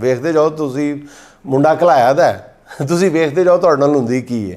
ਵੇਖਦੇ ਜਾਓ। ਤੁਸੀਂ ਮੁੰਡਾ ਘਲਾਇਆ ਦਾ ਹੈ, ਤੁਸੀਂ ਵੇਖਦੇ ਜਾਓ ਤੁਹਾਡੇ ਨਾਲ ਹੁੰਦੀ ਕੀ ਹੈ।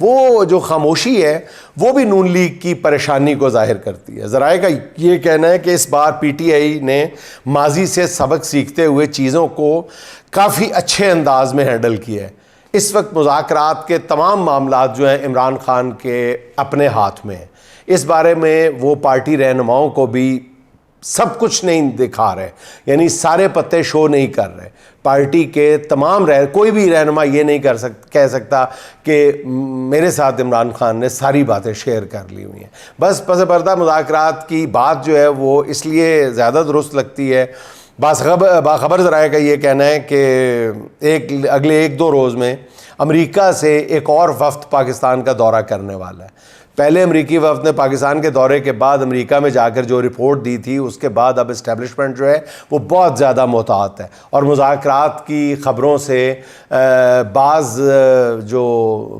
وہ جو خاموشی ہے وہ بھی نون لیگ کی پریشانی کو ظاہر کرتی ہے۔ ذرائع کا یہ کہنا ہے کہ اس بار پی ٹی آئی نے ماضی سے سبق سیکھتے ہوئے چیزوں کو کافی اچھے انداز میں ہینڈل کیا ہے۔ اس وقت مذاکرات کے تمام معاملات جو ہیں عمران خان کے اپنے ہاتھ میں ہیں۔ اس بارے میں وہ پارٹی رہنماؤں کو بھی سب کچھ نہیں دکھا رہے، یعنی سارے پتے شو نہیں کر رہے۔ پارٹی کے تمام کوئی بھی رہنما یہ نہیں کہہ سکتا کہ میرے ساتھ عمران خان نے ساری باتیں شیئر کر لی ہوئی ہیں۔ بس پس پردہ مذاکرات کی بات جو ہے وہ اس لیے زیادہ درست لگتی ہے۔ باخبر ذرائع کا یہ کہنا ہے کہ اگلے 1-2 روز میں امریکہ سے ایک اور وفد پاکستان کا دورہ کرنے والا ہے۔ پہلے امریکی وفد نے پاکستان کے دورے کے بعد امریکہ میں جا کر جو رپورٹ دی تھی، اس کے بعد اب اسٹیبلشمنٹ جو ہے وہ بہت زیادہ محتاط ہے، اور مذاکرات کی خبروں سے بعض جو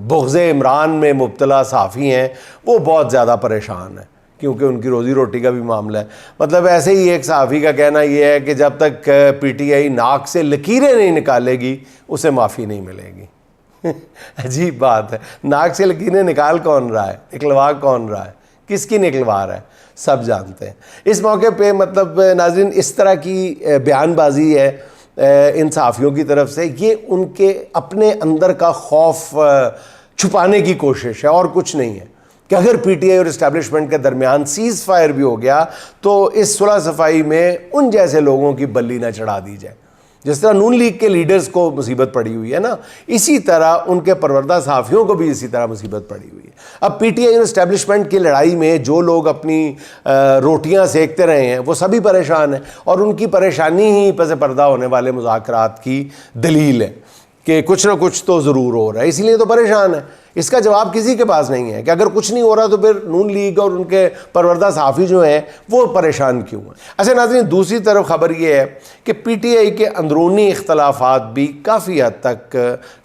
بغض عمران میں مبتلا صحافی ہیں وہ بہت زیادہ پریشان ہیں، کیونکہ ان کی روزی روٹی کا بھی معاملہ ہے۔ مطلب ایسے ہی ایک صحافی کا کہنا یہ ہے کہ جب تک پی ٹی آئی ناک سے لکیریں نہیں نکالے گی اسے معافی نہیں ملے گی۔ عجیب بات ہے، ناک سے لکیریں نکال کون رہا ہے، نکلوا کون رہا ہے، کس کی نکلوا رہا ہے، سب جانتے ہیں۔ اس موقع پہ مطلب ناظرین اس طرح کی بیان بازی ہے ان صحافیوں کی طرف سے، یہ ان کے اپنے اندر کا خوف چھپانے کی کوشش ہے اور کچھ نہیں ہے، کہ اگر پی ٹی آئی اور اسٹیبلشمنٹ کے درمیان سیز فائر بھی ہو گیا تو اس صلح صفائی میں ان جیسے لوگوں کی بلی نہ چڑھا دی جائے۔ جس طرح نون لیگ کے لیڈرز کو مصیبت پڑی ہوئی ہے نا، اسی طرح ان کے پروردہ صحافیوں کو بھی اسی طرح مصیبت پڑی ہوئی ہے۔ اب پی ٹی آئی اور اسٹیبلشمنٹ کی لڑائی میں جو لوگ اپنی روٹیاں سیکتے رہے ہیں وہ سبھی پریشان ہیں، اور ان کی پریشانی ہی پس پردہ ہونے والے مذاکرات کی دلیل ہے کہ کچھ نہ کچھ تو ضرور ہو رہا ہے، اسی لیے تو پریشان ہے۔ اس کا جواب کسی کے پاس نہیں ہے کہ اگر کچھ نہیں ہو رہا تو پھر نون لیگ اور ان کے پروردہ صحافی جو ہیں وہ پریشان کیوں ہیں۔ اچھا ناظرین، دوسری طرف خبر یہ ہے کہ پی ٹی آئی کے اندرونی اختلافات بھی کافی حد تک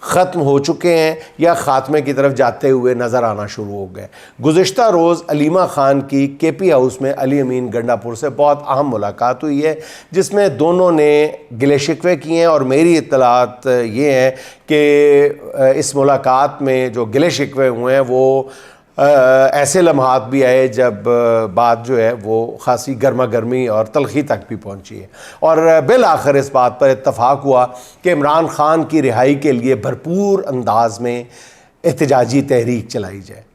ختم ہو چکے ہیں یا خاتمے کی طرف جاتے ہوئے نظر آنا شروع ہو گئے۔ گزشتہ روز علیمہ خان کی کے پی ہاؤس میں علی امین گنڈا پور سے بہت اہم ملاقات ہوئی ہے، جس میں دونوں نے گلے شکوے کیے ہیں، اور میری اطلاعات یہ ہیں کہ اس ملاقات میں جو گلے شکوے ہوئے ہیں وہ ایسے لمحات بھی آئے جب بات جو ہے وہ خاصی گرما گرمی اور تلخی تک بھی پہنچی ہے، اور بالآخر اس بات پر اتفاق ہوا کہ عمران خان کی رہائی کے لیے بھرپور انداز میں احتجاجی تحریک چلائی جائے۔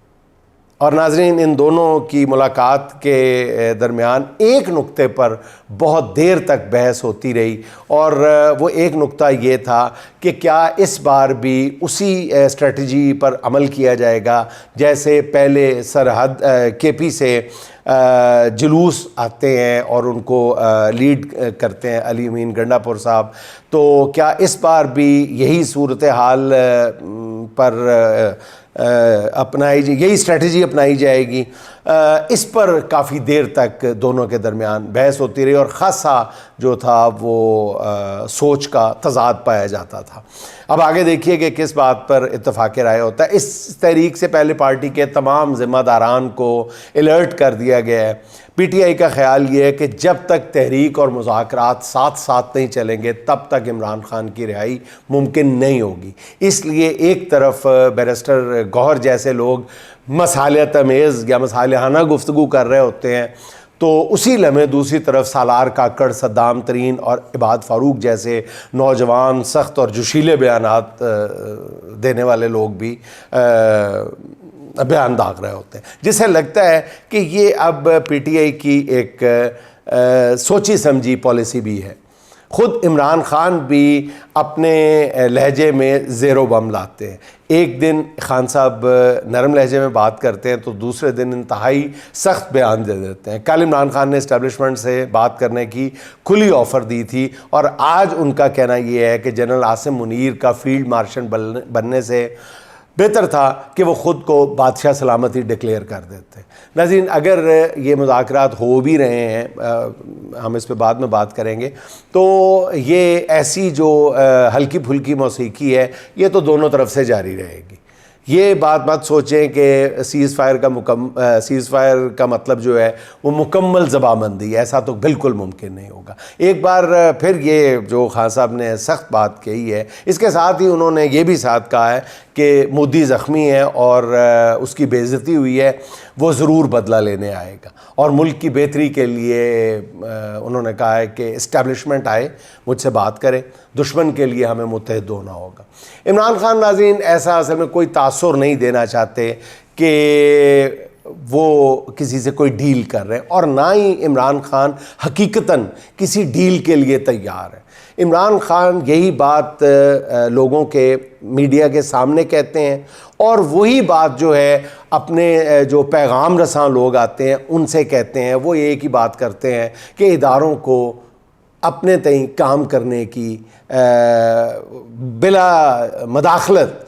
اور ناظرین، ان دونوں کی ملاقات کے درمیان ایک نقطے پر بہت دیر تک بحث ہوتی رہی، اور وہ ایک نقطہ یہ تھا کہ کیا اس بار بھی اسی اسٹریٹجی پر عمل کیا جائے گا جیسے پہلے سرحد کے پی سے جلوس آتے ہیں اور ان کو لیڈ کرتے ہیں علی امین گنڈا پور صاحب، تو کیا اس بار بھی یہی صورتحال پر یہی اسٹریٹجی اپنائی جائے گی؟ اس پر کافی دیر تک دونوں کے درمیان بحث ہوتی رہی، اور خاصا جو تھا وہ سوچ کا تضاد پایا جاتا تھا۔ اب آگے دیکھیے کہ کس بات پر اتفاق رائے ہوتا ہے۔ اس تحریک سے پہلے پارٹی کے تمام ذمہ داران کو الرٹ کر دیا گیا ہے۔ پی ٹی آئی کا خیال یہ ہے کہ جب تک تحریک اور مذاکرات ساتھ ساتھ نہیں چلیں گے تب تک عمران خان کی رہائی ممکن نہیں ہوگی۔ اس لیے ایک طرف بیرسٹر گوہر جیسے لوگ مصالحت امیز یا مصالحانہ گفتگو کر رہے ہوتے ہیں، تو اسی لمحے دوسری طرف سالار کاکڑ، صدام ترین اور عباد فاروق جیسے نوجوان سخت اور جوشیلے بیانات دینے والے لوگ بھی بیان داغ رہے ہوتے ہیں، جس سے لگتا ہے کہ یہ اب پی ٹی آئی کی ایک سوچی سمجھی پالیسی بھی ہے۔ خود عمران خان بھی اپنے لہجے میں زیر و بم لاتے ہیں۔ ایک دن خان صاحب نرم لہجے میں بات کرتے ہیں تو دوسرے دن انتہائی سخت بیان دے دیتے ہیں۔ کل عمران خان نے اسٹیبلشمنٹ سے بات کرنے کی کھلی آفر دی تھی، اور آج ان کا کہنا یہ ہے کہ جنرل عاصم منیر کا فیلڈ مارشل بننے سے بہتر تھا کہ وہ خود کو بادشاہ سلامتی ڈکلیئر کر دیتے۔ ناظرین، اگر یہ مذاکرات ہو بھی رہے ہیں، ہم اس پہ بعد میں بات کریں گے، تو یہ ایسی جو ہلکی پھلکی موسیقی ہے یہ تو دونوں طرف سے جاری رہے گی۔ یہ بات مت سوچیں کہ سیز فائر کا مطلب جو ہے وہ مکمل زبان بندی، ایسا تو بالکل ممکن نہیں ہوگا۔ ایک بار پھر یہ جو خان صاحب نے سخت بات کہی ہے، اس کے ساتھ ہی انہوں نے یہ بھی ساتھ کہا ہے کہ مودی زخمی ہے اور اس کی بے عزتی ہوئی ہے، وہ ضرور بدلہ لینے آئے گا، اور ملک کی بہتری کے لیے انہوں نے کہا ہے کہ اسٹیبلشمنٹ آئے مجھ سے بات کرے، دشمن کے لیے ہمیں متحد ہونا ہوگا۔ عمران خان ناظرین ایسا اصل میں کوئی تاثر نہیں دینا چاہتے کہ وہ کسی سے کوئی ڈیل کر رہے ہیں، اور نہ ہی عمران خان حقیقتاً کسی ڈیل کے لیے تیار ہے۔ عمران خان یہی بات لوگوں کے میڈیا کے سامنے کہتے ہیں، اور وہی بات جو ہے اپنے جو پیغام رساں لوگ آتے ہیں ان سے کہتے ہیں۔ وہ ایک ہی بات کرتے ہیں کہ اداروں کو اپنے تئیں کام کرنے کی بلا مداخلت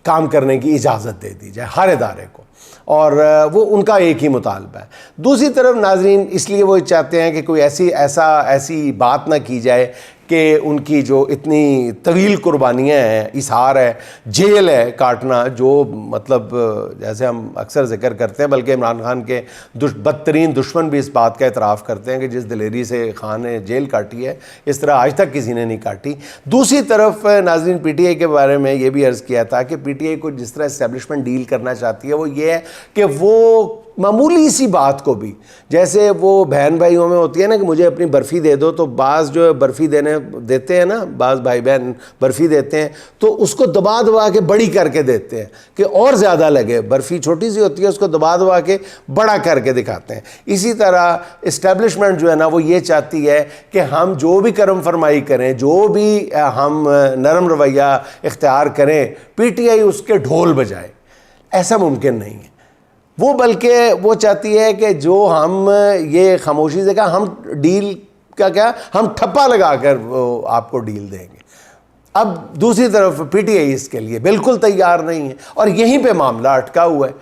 کام کرنے کی اجازت دے دی جائے ہر ادارے کو، اور وہ ان کا ایک ہی مطالبہ ہے۔ دوسری طرف ناظرین اس لیے وہ چاہتے ہیں کہ کوئی ایسی بات نہ کی جائے کہ ان کی جو اتنی طویل قربانیاں ہیں، اظہار ہے، جیل ہے کاٹنا، جو مطلب جیسے ہم اکثر ذکر کرتے ہیں، بلکہ عمران خان کے بدترین دشمن بھی اس بات کا اعتراف کرتے ہیں کہ جس دلیری سے خان نے جیل کاٹی ہے اس طرح آج تک کسی نے نہیں کاٹی۔ دوسری طرف ناظرین پی ٹی آئی کے بارے میں یہ بھی عرض کیا تھا کہ پی ٹی آئی کو جس طرح اسٹیبلشمنٹ ڈیل کرنا چاہتی ہے وہ یہ ہے کہ وہ معمولی سی بات کو بھی، جیسے وہ بہن بھائیوں میں ہوتی ہے نا کہ مجھے اپنی برفی دے دو، تو بعض جو برفی دیتے ہیں نا، بعض بھائی بہن برفی دیتے ہیں تو اس کو دبا کے بڑی کر کے دیتے ہیں کہ اور زیادہ لگے۔ برفی چھوٹی سی ہوتی ہے، اس کو دبا کے بڑا کر کے دکھاتے ہیں۔ اسی طرح اسٹیبلشمنٹ جو ہے نا وہ یہ چاہتی ہے کہ ہم جو بھی کرم فرمائی کریں، جو بھی ہم نرم رویہ اختیار کریں، پی ٹی آئی اس کے ڈھول بجائے۔ ایسا ممکن نہیں ہے، وہ بلکہ وہ چاہتی ہے کہ جو ہم یہ خاموشی سے کہا، ہم ڈیل کا کیا، ہم ٹھپا لگا کر آپ کو ڈیل دیں گے۔ اب دوسری طرف پی ٹی آئی اس کے لیے بالکل تیار نہیں ہے، اور یہیں پہ معاملہ اٹکا ہوا ہے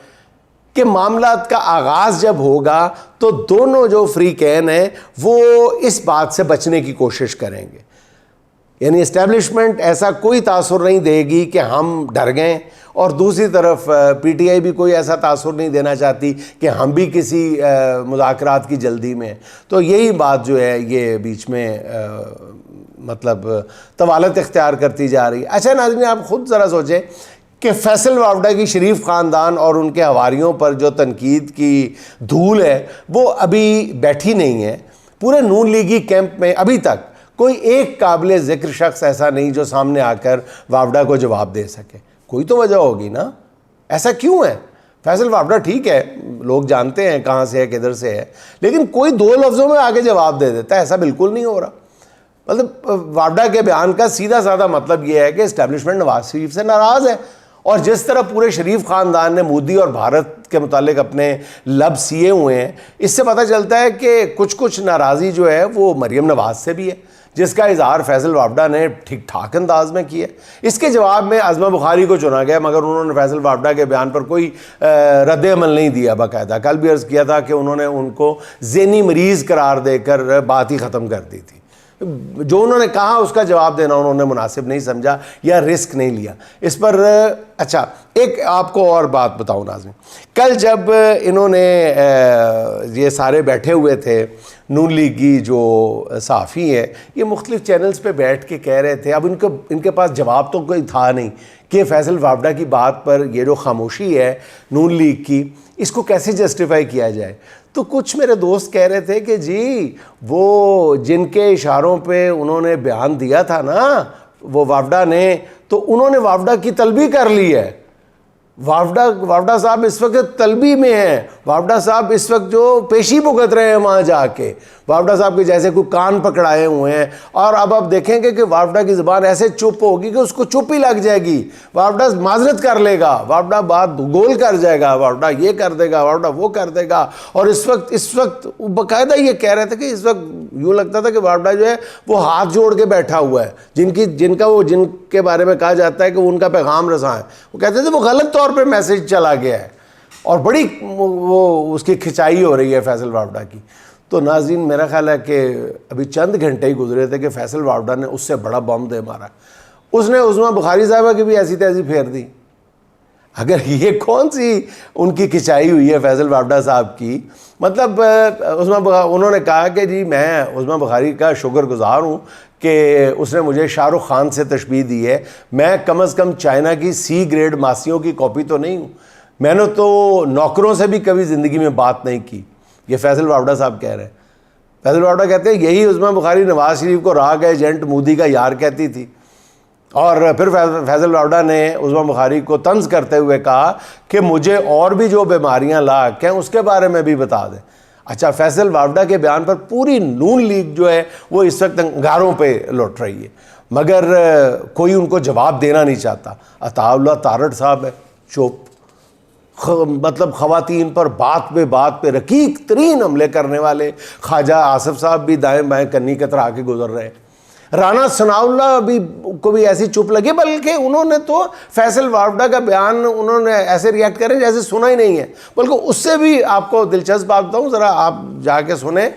کہ معاملات کا آغاز جب ہوگا تو دونوں جو فریقین ہیں وہ اس بات سے بچنے کی کوشش کریں گے، یعنی اسٹیبلشمنٹ ایسا کوئی تاثر نہیں دے گی کہ ہم ڈر گئے، اور دوسری طرف پی ٹی آئی بھی کوئی ایسا تاثر نہیں دینا چاہتی کہ ہم بھی کسی مذاکرات کی جلدی میں ہیں۔ تو یہی بات جو ہے یہ بیچ میں مطلب طوالت اختیار کرتی جا رہی ہے۔ اچھا ناظرین آپ خود ذرا سوچیں کہ فیصل وافدہ کی شریف خاندان اور ان کے حواریوں پر جو تنقید کی دھول ہے وہ ابھی بیٹھی نہیں ہے۔ پورے نون لیگی کیمپ میں ابھی تک کوئی ایک قابل ذکر شخص ایسا نہیں جو سامنے آ کر وافدہ کو جواب دے سکے۔ کوئی تو وجہ ہوگی نا، ایسا کیوں ہے؟ فیصل وافدہ ٹھیک ہے، لوگ جانتے ہیں کہاں سے ہے کدھر سے ہے، لیکن کوئی دو لفظوں میں آگے جواب دے دیتا ہے، ایسا بالکل نہیں ہو رہا۔ مطلب وافدہ کے بیان کا سیدھا سادہ مطلب یہ ہے کہ اسٹیبلشمنٹ نواز شریف سے ناراض ہے، اور جس طرح پورے شریف خاندان نے مودی اور بھارت کے متعلق اپنے لب سیے ہوئے ہیں، اس سے پتہ چلتا ہے کہ کچھ ناراضی جو ہے وہ مریم نواز سے بھی ہے، جس کا اظہار فیصل وافدہ نے ٹھیک ٹھاک انداز میں کیا۔ اس کے جواب میں عظمہ بخاری کو چنا گیا، مگر انہوں نے فیصل وافدہ کے بیان پر کوئی رد عمل نہیں دیا باقاعدہ۔ کل بھی عرض کیا تھا کہ انہوں نے ان کو ذہنی مریض قرار دے کر بات ہی ختم کر دی تھی۔ جو انہوں نے کہا اس کا جواب دینا انہوں نے مناسب نہیں سمجھا یا رسک نہیں لیا اس پر۔ اچھا ایک آپ کو اور بات بتاؤں ناظرین، کل جب انہوں نے یہ سارے بیٹھے ہوئے تھے نون لیگی جو صحافی ہیں، یہ مختلف چینلز پہ بیٹھ کے کہہ رہے تھے، اب ان کے پاس جواب تو کوئی تھا نہیں کہ فیصل وافدہ کی بات پر یہ جو خاموشی ہے نون لیگ کی، اس کو کیسے جسٹیفائی کیا جائے۔ تو کچھ میرے دوست کہہ رہے تھے کہ جی وہ جن کے اشاروں پہ انہوں نے بیان دیا تھا نا وہ وافدہ نے، تو انہوں نے وافدہ کی طلبی کر لی ہے۔ وافدہ صاحب اس وقت طلبی میں ہیں، وافدہ صاحب اس وقت جو پیشی بھگت رہے ہیں وہاں جا کے، وافدہ صاحب کے جیسے کوئی کان پکڑائے ہوئے ہیں، اور اب آپ دیکھیں گے کہ وافدہ کی زبان ایسے چپ ہوگی کہ اس کو چپ ہی لگ جائے گی، وافدہ معذرت کر لے گا، وافدہ بات گول کر جائے گا، وافدہ یہ کر دے گا، وافدہ وہ کر دے گا۔ اور اس وقت باقاعدہ یہ کہہ رہے تھے کہ اس وقت یوں لگتا تھا کہ وافدہ جو ہے وہ ہاتھ جوڑ کے بیٹھا ہوا ہے، جن کے بارے میں کہا جاتا ہے کہ وہ ان کا پیغام رساں ہے، وہ کہتے تھے وہ غلط طور پہ میسج چلا گیا ہے، اور بڑی وہ اس کی کھچائی ہو رہی ہے فیصل وافدہ کی۔ تو ناظرین میرا خیال ہے کہ ابھی چند گھنٹے ہی گزرے تھے کہ فیصل وافدہ نے اس سے بڑا بم دے مارا، اس نے عظمہ بخاری صاحبہ کی بھی ایسی تیزی پھیر دی۔ اگر یہ کون سی ان کی کھچائی ہوئی ہے فیصل وابڈا صاحب کی. مطلب انہوں نے کہا کہ جی میں عظمیٰ بخاری کا شکر گزار ہوں کہ اس نے مجھے شاہ رخ خان سے تشبیہ دی ہے. میں کم از کم چائنا کی سی گریڈ ماسیوں کی کاپی تو نہیں ہوں. میں نے تو نوکروں سے بھی کبھی زندگی میں بات نہیں کی. یہ فیصل وابڈا صاحب کہہ رہے ہیں. فیصل وابڈا کہتے ہیں یہی عظمیٰ بخاری نواز شریف کو راگ ایجنٹ مودی کا یار کہتی تھی. اور پھر فیصل وابڈا نے عظمیٰ بخاری کو طنز کرتے ہوئے کہا کہ مجھے اور بھی جو بیماریاں لاحق ہیں اس کے بارے میں بھی بتا دیں. اچھا, فیصل وابڈا کے بیان پر پوری نون لیگ جو ہے وہ اس وقت انگاروں پہ لوٹ رہی ہے, مگر کوئی ان کو جواب دینا نہیں چاہتا. عطا اللہ تارڑ صاحب ہے چپ, مطلب خواتین پر بات پہ رقیق ترین حملے کرنے والے. خواجہ آصف صاحب بھی دائیں بائیں کنی کترا کے گزر رہے ہیں. رانا ثناء اللہ کو بھی ایسی چپ لگی, بلکہ انہوں نے تو فیصل وابڈا کا بیان انہوں نے ایسے ریئیکٹ کرے جیسے سنا ہی نہیں ہے. بلکہ اس سے بھی آپ کو دلچسپ بات بتاؤں, ذرا آپ جا کے سنیں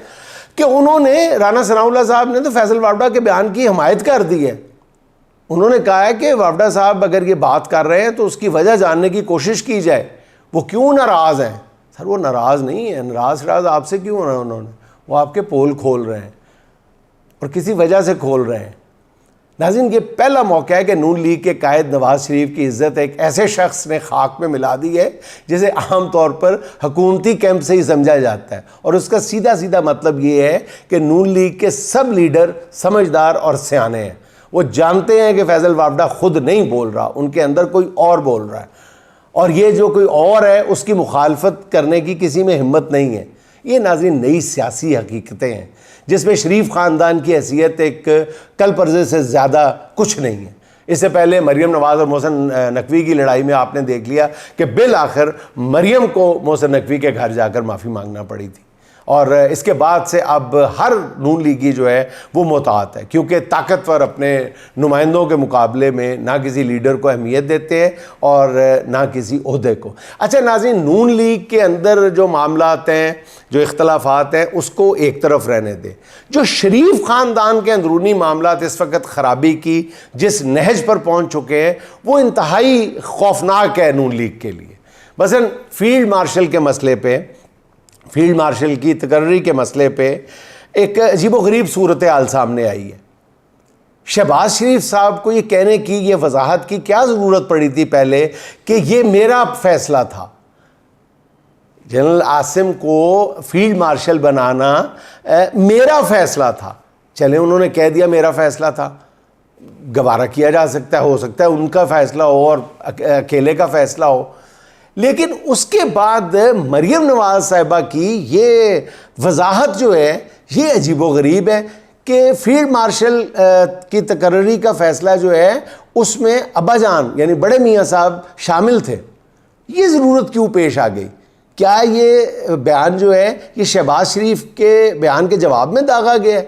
کہ انہوں نے رانا ثناء اللہ صاحب نے تو فیصل وابڈا کے بیان کی حمایت کر دی ہے. انہوں نے کہا ہے کہ وابڈا صاحب اگر یہ بات کر رہے ہیں تو اس کی وجہ جاننے کی کوشش کی جائے, وہ کیوں ناراض ہیں. سر وہ ناراض نہیں ہے, ناراض آپ سے کیوں ہونا, انہوں نے وہ آپ کے پول کھول رہے ہیں اور کسی وجہ سے کھول رہے ہیں. ناظرین, یہ پہلا موقع ہے کہ نون لیگ کے قائد نواز شریف کی عزت ایک ایسے شخص نے خاک میں ملا دی ہے جسے عام طور پر حکومتی کیمپ سے ہی سمجھا جاتا ہے. اور اس کا سیدھا مطلب یہ ہے کہ نون لیگ کے سب لیڈر سمجھدار اور سیانے ہیں. وہ جانتے ہیں کہ فیصل وابڈا خود نہیں بول رہا, ان کے اندر کوئی اور بول رہا ہے, اور یہ جو کوئی اور ہے اس کی مخالفت کرنے کی کسی میں ہمت نہیں ہے. یہ ناظرین نئی سیاسی حقیقتیں ہیں جس میں شریف خاندان کی حیثیت ایک کل پرزے سے زیادہ کچھ نہیں ہے. اس سے پہلے مریم نواز اور محسن نقوی کی لڑائی میں آپ نے دیکھ لیا کہ بالآخر مریم کو محسن نقوی کے گھر جا کر معافی مانگنا پڑی تھی. اور اس کے بعد سے اب ہر نون لیگی جو ہے وہ محتاط ہے, کیونکہ طاقتور اپنے نمائندوں کے مقابلے میں نہ کسی لیڈر کو اہمیت دیتے ہیں اور نہ کسی عہدے کو. اچھا ناظرین, نون لیگ کے اندر جو معاملات ہیں, جو اختلافات ہیں, اس کو ایک طرف رہنے دیں. جو شریف خاندان کے اندرونی معاملات اس وقت خرابی کی جس نہج پر پہنچ چکے ہیں وہ انتہائی خوفناک ہے نون لیگ کے لیے. مثلا فیلڈ مارشل کے مسئلے پہ, فیلڈ مارشل کی تقرری کے مسئلے پہ ایک عجیب و غریب صورتحال سامنے آئی ہے. شہباز شریف صاحب کو یہ کہنے کی, یہ وضاحت کی کیا ضرورت پڑی تھی پہلے کہ یہ میرا فیصلہ تھا. جنرل عاصم کو فیلڈ مارشل بنانا میرا فیصلہ تھا. چلیں انہوں نے کہہ دیا میرا فیصلہ تھا, گوارا کیا جا سکتا ہے, ہو سکتا ہے ان کا فیصلہ ہو اور اکیلے کا فیصلہ ہو. لیکن اس کے بعد مریم نواز صاحبہ کی یہ وضاحت جو ہے یہ عجیب و غریب ہے کہ فیلڈ مارشل کی تقرری کا فیصلہ جو ہے اس میں ابا جان یعنی بڑے میاں صاحب شامل تھے. یہ ضرورت کیوں پیش آ گئی؟ کیا یہ بیان جو ہے یہ شہباز شریف کے بیان کے جواب میں داغا گیا ہے؟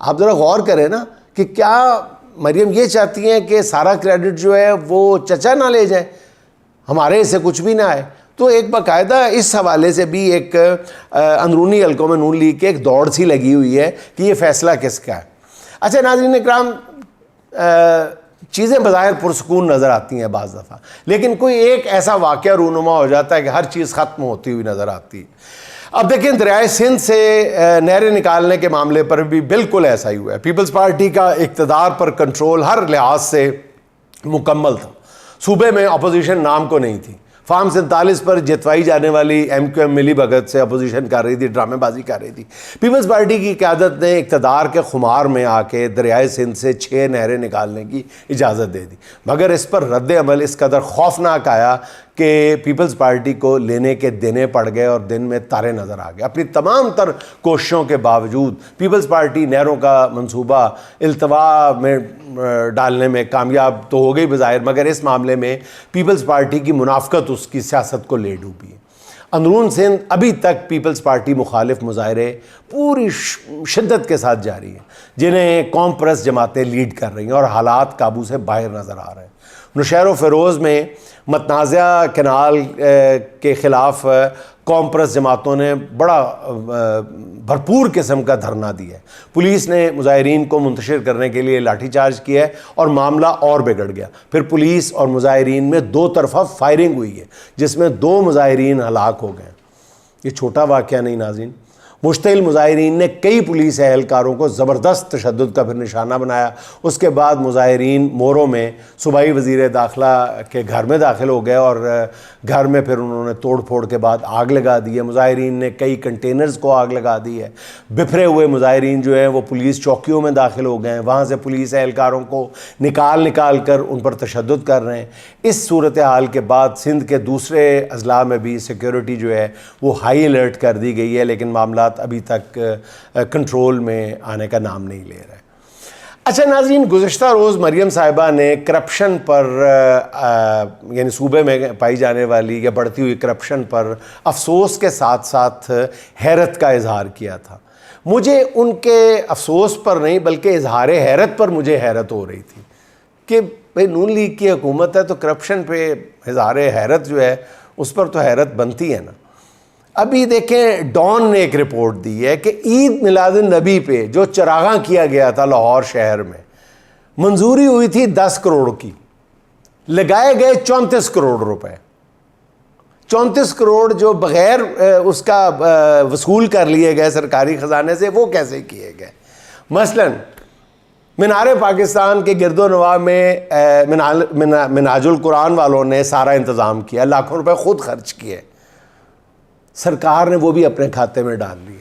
آپ ذرا غور کریں نا کہ کیا مریم یہ چاہتی ہیں کہ سارا کریڈٹ جو ہے وہ چچا نہ لے جائیں, ہمارے سے کچھ بھی نہ آئے؟ تو ایک باقاعدہ اس حوالے سے بھی ایک اندرونی حلقوں میں نون لیگ کے ایک دوڑ سی لگی ہوئی ہے کہ یہ فیصلہ کس کا ہے. اچھا ناظرین اکرام, چیزیں بظاہر پرسکون نظر آتی ہیں بعض دفعہ, لیکن کوئی ایک ایسا واقعہ رونما ہو جاتا ہے کہ ہر چیز ختم ہوتی ہوئی نظر آتی ہے. اب دیکھیں دریائے سندھ سے نہریں نکالنے کے معاملے پر بھی بالکل ایسا ہی ہوا ہے. پیپلز پارٹی کا اقتدار پر کنٹرول ہر لحاظ سے مکمل تھا. صوبے میں اپوزیشن نام کو نہیں تھی. فارم 47 پر جتوائی جانے والی ایم کیو ایم ملی بھگت سے اپوزیشن کر رہی تھی, ڈرامے بازی کر رہی تھی. پیپلز پارٹی کی قیادت نے اقتدار کے خمار میں آ کے دریائے سندھ سے 6 نہریں نکالنے کی اجازت دے دی, مگر اس پر رد عمل اس قدر خوفناک آیا کہ پیپلز پارٹی کو لینے کے دینے پڑ گئے اور دن میں تارے نظر آ گئے. اپنی تمام تر کوششوں کے باوجود پیپلز پارٹی نہروں کا منصوبہ التوا میں ڈالنے میں کامیاب تو ہو گئی بظاہر, مگر اس معاملے میں پیپلز پارٹی کی منافقت اس کی سیاست کو لے ڈوبی ہے. اندرون سندھ ابھی تک پیپلز پارٹی مخالف مظاہرے پوری شدت کے ساتھ جاری ہیں جنہیں قوم پرست جماعتیں لیڈ کر رہی ہیں اور حالات قابو سے باہر نظر آ رہے ہیں. نوشہر و فیروز میں متنازعہ کینال کے خلاف قوم پرست جماعتوں نے بڑا بھرپور قسم کا دھرنا دیا ہے. پولیس نے مظاہرین کو منتشر کرنے کے لیے لاٹھی چارج کیا ہے اور معاملہ اور بگڑ گیا. پھر پولیس اور مظاہرین میں دو طرفہ فائرنگ ہوئی ہے جس میں 2 مظاہرین ہلاک ہو گئے. یہ چھوٹا واقعہ نہیں ناظرین. مشتعل مظاہرین نے کئی پولیس اہلکاروں کو زبردست تشدد کا پھر نشانہ بنایا. اس کے بعد مظاہرین مورو میں صوبائی وزیر داخلہ کے گھر میں داخل ہو گئے اور گھر میں پھر انہوں نے توڑ پھوڑ کے بعد آگ لگا دی ہے. مظاہرین نے کئی کنٹینرز کو آگ لگا دی ہے. بکھرے ہوئے مظاہرین جو ہیں وہ پولیس چوکیوں میں داخل ہو گئے ہیں, وہاں سے پولیس اہلکاروں کو نکال کر ان پر تشدد کر رہے ہیں. اس صورتحال کے بعد سندھ کے دوسرے اضلاع میں بھی سیکیورٹی جو ہے وہ ہائی الرٹ کر دی گئی ہے, لیکن معاملات ابھی تک کنٹرول میں آنے کا نام نہیں لے رہا ہے. اچھا ناظرین, گزشتہ روز مریم صاحبہ نے کرپشن پر یعنی صوبے میں پائی جانے والی یا بڑھتی ہوئی کرپشن پر افسوس کے ساتھ ساتھ حیرت کا اظہار کیا تھا. مجھے ان کے افسوس پر نہیں بلکہ اظہار حیرت پر مجھے حیرت ہو رہی تھی کہ بھئی نون لیگ کی حکومت ہے تو کرپشن پہ اظہار حیرت جو ہے اس پر تو حیرت بنتی ہے نا. ابھی دیکھیں ڈان نے ایک رپورٹ دی ہے کہ عید میلاد النبی پہ جو چراغاں کیا گیا تھا لاہور شہر میں, منظوری ہوئی تھی 10 کروڑ کی, لگائے گئے 34 کروڑ روپے. 34 کروڑ جو بغیر اس کا وصول کر لیے گئے سرکاری خزانے سے, وہ کیسے کیے گئے؟ مثلا مینار پاکستان کے گرد و نواح میں منہاج القرآن والوں نے سارا انتظام کیا, لاکھوں روپے خود خرچ کیے, سرکار نے وہ بھی اپنے کھاتے میں ڈال لیے.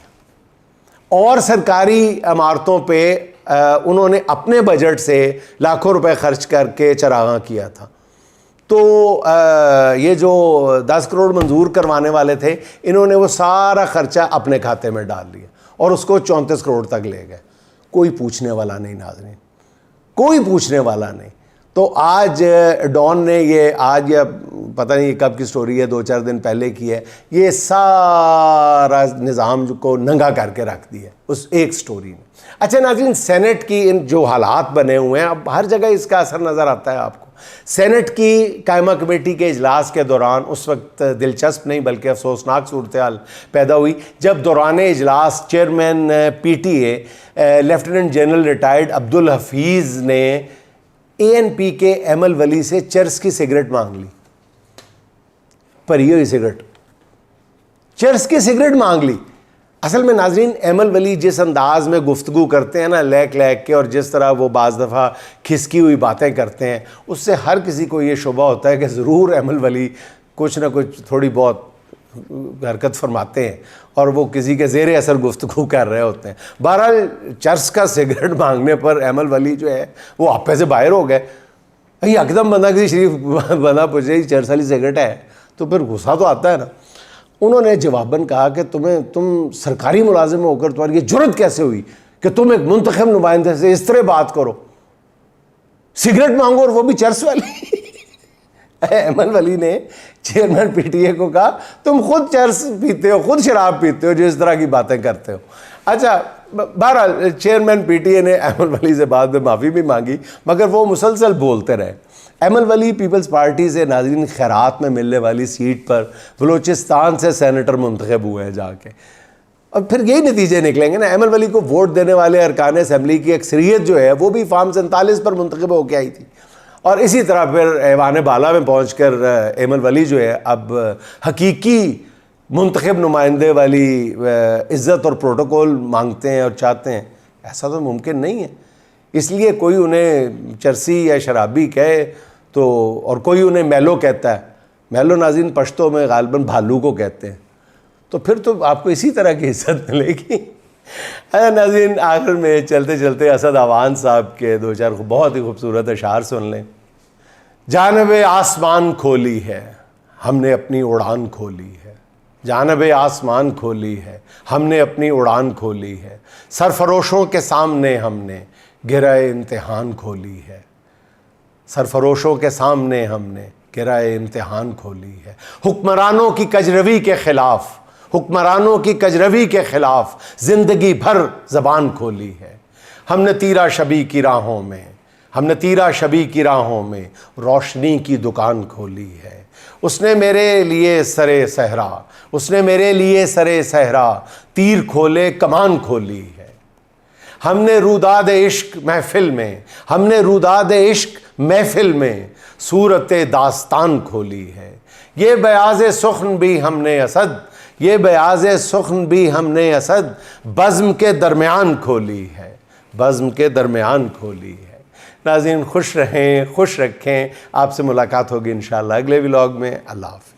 اور سرکاری عمارتوں پہ انہوں نے اپنے بجٹ سے لاکھوں روپے خرچ کر کے چراغاں کیا تھا. تو یہ جو 10 کروڑ منظور کروانے والے تھے انہوں نے وہ سارا خرچہ اپنے کھاتے میں ڈال لیا اور اس کو 34 کروڑ تک لے گئے. کوئی پوچھنے والا نہیں ناظرین, کوئی پوچھنے والا نہیں. تو آج ڈان نے آج پتہ نہیں کب کی سٹوری ہے, 2-4 دن پہلے کی ہے, یہ سارا نظام کو ننگا کر کے رکھ دیا اس ایک سٹوری نے. اچھا ناظرین, سینٹ کی ان جو حالات بنے ہوئے ہیں اب ہر جگہ اس کا اثر نظر آتا ہے آپ کو. سینٹ کی قائمہ کمیٹی کے اجلاس کے دوران اس وقت دلچسپ نہیں بلکہ افسوسناک صورتحال پیدا ہوئی جب دوران اجلاس chairman P T A lieutenant general retired Abdul Hafeez نے ANP کے ایمل ولی سے چرس کی سگریٹ مانگ لی. پری ہوئی سگریٹ, چرس کی سگریٹ مانگ لی. اصل میں ناظرین ایمل ولی جس انداز میں گفتگو کرتے ہیں نا لیک کے, اور جس طرح وہ بعض دفعہ کھسکی ہوئی باتیں کرتے ہیں, اس سے ہر کسی کو یہ شبہ ہوتا ہے کہ ضرور ایمل ولی کچھ نہ کچھ تھوڑی بہت حرکت فرماتے ہیں اور وہ کسی کے زیر اثر گفتگو کر رہے ہوتے ہیں. بہرحال چرس کا سگریٹ مانگنے پر ایمل ولی جو ہے وہ آپے سے باہر ہو گئے. یکدم بندہ کسی شریف بندہ پوچھے چرس والی سگریٹ ہے تو پھر غصہ تو آتا ہے نا. انہوں نے جواباً کہا کہ تم سرکاری ملازم ہو کر تمہاری یہ جرت کیسے ہوئی کہ تم ایک منتخب نمائندے سے اس طرح بات کرو, سگریٹ مانگو اور وہ بھی چرس والی. ایمل ولی نے چیئرمین پی ٹی اے کو کہا تم خود چرس پیتے ہو, خود شراب پیتے ہو جو اس طرح کی باتیں کرتے ہو. اچھا بہرحال چیئرمین پی ٹی اے نے ایمل ولی سے بعد میں معافی بھی مانگی مگر وہ مسلسل بولتے رہے. ایمل ولی پیپلز پارٹی سے ناظرین خیرات میں ملنے والی سیٹ پر بلوچستان سے سینیٹر منتخب ہوئے ہیں جا کے, اور پھر یہی نتیجے نکلیں گے نا. ایمل ولی کو ووٹ دینے والے ارکان اسمبلی کی اکثریت جو ہے وہ بھی فارم 47 پر منتخب ہو کے آئی تھی, اور اسی طرح پھر ایوان بالا میں پہنچ کر ایمل ولی جو ہے اب حقیقی منتخب نمائندے والی عزت اور پروٹوکول مانگتے ہیں اور چاہتے ہیں. ایسا تو ممکن نہیں ہے. اس لیے کوئی انہیں چرسی یا شرابی کہے تو, اور کوئی انہیں میلو کہتا ہے, میلو ناظرین پشتوں میں غالباً بھالو کو کہتے ہیں, تو پھر تو آپ کو اسی طرح کی عزت ملے گی. ناظرین آخر میں چلتے چلتے اسد عوان صاحب کے 2-4 بہت ہی خوبصورت اشعار سن لیں. جانب آسمان کھولی ہے ہم نے اپنی اڑان کھولی ہے, جانب آسمان کھولی ہے ہم نے اپنی اڑان کھولی ہے, سرفروشوں کے سامنے ہم نے گرہ امتحان کھولی ہے, سرفروشوں کے سامنے ہم نے گرہ امتحان کھولی ہے. حکمرانوں کی کجروی کے خلاف, حکمرانوں کی کجروی کے خلاف زندگی بھر زبان کھولی ہے. ہم نے تیرا شبی کی راہوں میں ہم نے تیرا شبی کی راہوں میں روشنی کی دکان کھولی ہے۔ اس نے میرے لیے سرے صحرا، اس نے میرے لیے سرے صحرا تیر کھولے کمان کھولی ہے۔ ہم نے روداد عشق محفل میں، ہم نے روداد عشق محفل میں صورت داستان کھولی ہے۔ یہ بیاض سخن بھی ہم نے اسد، یہ بیاض سخن بھی ہم نے اسد بزم کے درمیان کھولی ہے، بزم کے درمیان کھولی ہے۔ ناظرین خوش رہیں، خوش رکھیں، آپ سے ملاقات ہوگی انشاءاللہ اگلے ولاگ میں۔ اللہ حافظ۔